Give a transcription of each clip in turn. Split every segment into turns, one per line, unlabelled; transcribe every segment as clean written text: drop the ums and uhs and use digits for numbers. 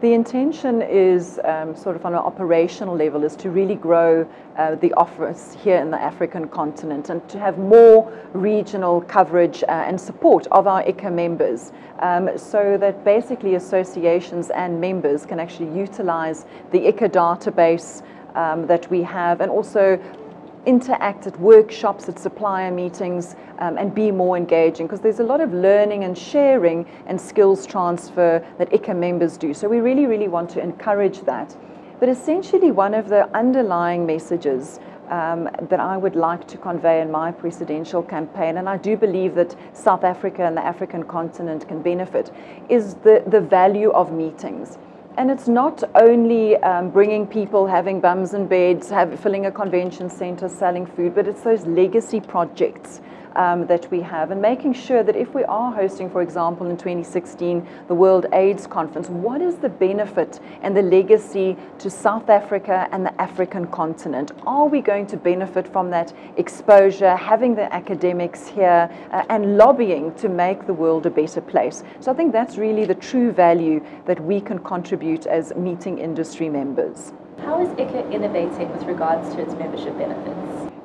The intention is sort of on an operational level is to really grow the office here in the African continent and to have more regional coverage and support of our ICCA members so that basically associations and members can actually utilize the ICCA database that we have and also interact at workshops, at supplier meetings, and be more engaging, because there's a lot of learning and sharing and skills transfer that ICCA members do. So we really, really want to encourage that. But essentially one of the underlying messages that I would like to convey in my presidential campaign, and I do believe that South Africa and the African continent can benefit, is the value of meetings. And it's not only bringing people, having bums and beds, filling a convention center, selling food, but it's those legacy projects that we have, and making sure that if we are hosting, for example, in 2016, the World AIDS Conference, what is the benefit and the legacy to South Africa and the African continent? Are we going to benefit from that exposure, having the academics here, and lobbying to make the world a better place? So I think that's really the true value that we can contribute as meeting industry members.
How is ICCA innovating with regards to its membership benefits?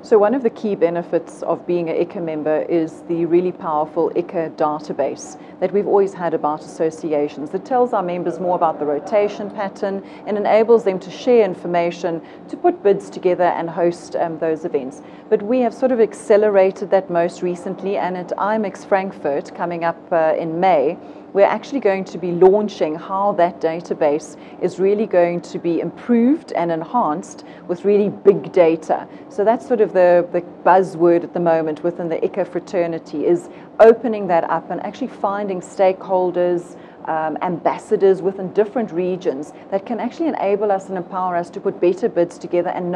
So one of the key benefits of being an ICCA member is the really powerful ICCA database that we've always had about associations that tells our members more about the rotation pattern and enables them to share information, to put bids together and host those events. But we have sort of accelerated that most recently, and at IMEX Frankfurt coming up in May, we're actually going to be launching how that database is really going to be improved and enhanced with really big data. So that's sort of the buzzword at the moment within the ICCA fraternity, is opening that up and actually finding stakeholders, ambassadors within different regions that can actually enable us and empower us to put better bids together and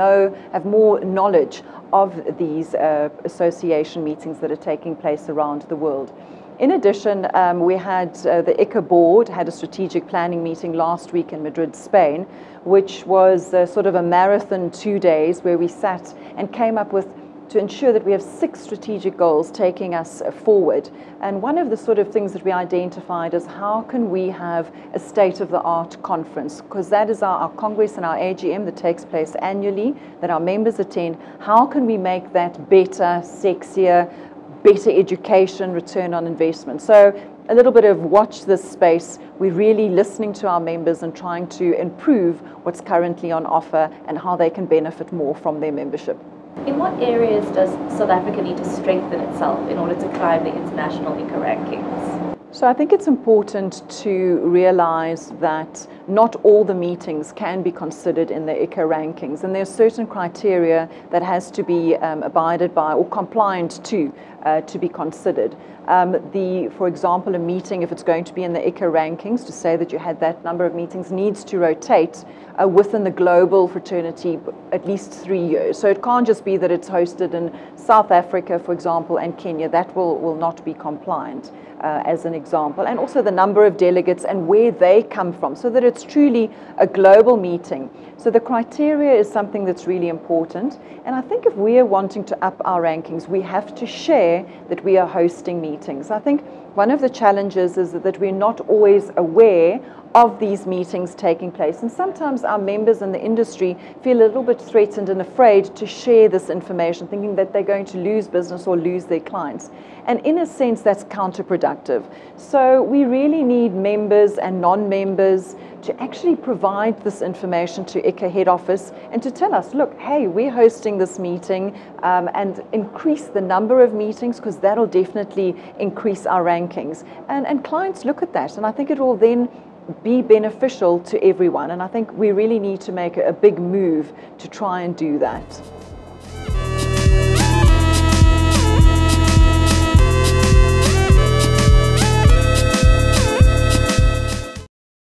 have more knowledge of these association meetings that are taking place around the world. In addition, we had the ICCA board had a strategic planning meeting last week in Madrid, Spain, which was sort of a marathon 2 days where we sat and came up with to ensure that we have 6 strategic goals taking us forward. And one of the sort of things that we identified is how can we have a state-of-the-art conference, because that is our Congress and our AGM that takes place annually, that our members attend. How can we make that better, sexier, better education, return on investment? So a little bit of watch this space. We're really listening to our members and trying to improve what's currently on offer and how they can benefit more from their membership.
In what areas does South Africa need to strengthen itself in order to climb the international ICCA rankings?
So I think it's important to realize that not all the meetings can be considered in the ICCA rankings, and there are certain criteria that has to be abided by or compliant to be considered. For example, a meeting, if it's going to be in the ICCA rankings, to say that you had that number of meetings, needs to rotate within the global fraternity at least 3 years. So it can't just be that it's hosted in South Africa, for example, and Kenya. That will not be compliant. As an example, and also the number of delegates and where they come from, so that it's truly a global meeting. So the criteria is something that's really important, and I think if we are wanting to up our rankings, we have to share that we are hosting meetings. I think one of the challenges is that we're not always aware of these meetings taking place, and sometimes our members in the industry feel a little bit threatened and afraid to share this information, thinking that they're going to lose business or lose their clients. And in a sense, that's counterproductive. So we really need members and non-members to actually provide this information to ICCA head office and to tell us, look, hey, we're hosting this meeting, and increase the number of meetings, because that'll definitely increase our rankings. And clients look at that, and I think it will then be beneficial to everyone. And I think we really need to make a big move to try and do that.